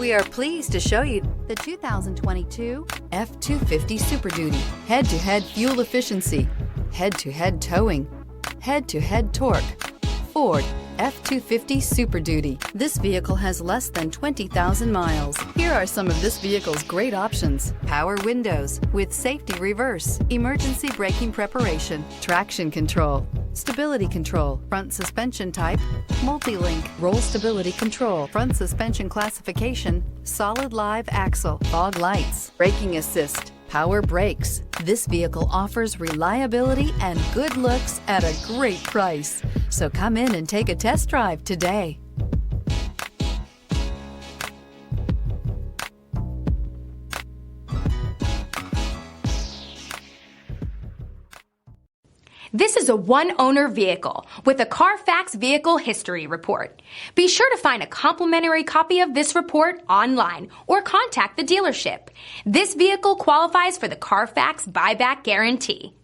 We are pleased to show you the 2022 F-250 Super Duty. Head-to-head fuel efficiency, head-to-head towing, head-to-head torque. Ford F-250 Super Duty. This vehicle has less than 20,000 miles. Here are some of this vehicle's great options: power windows with safety reverse, emergency braking preparation, traction control, stability control, front suspension type, multi-link, roll stability control, front suspension classification, solid live axle, fog lights, braking assist, power brakes. This vehicle offers reliability and good looks at a great price. So come in and take a test drive today. This is a one-owner vehicle with a Carfax Vehicle History Report. Be sure to find a complimentary copy of this report online or contact the dealership. This vehicle qualifies for the Carfax Buyback Guarantee.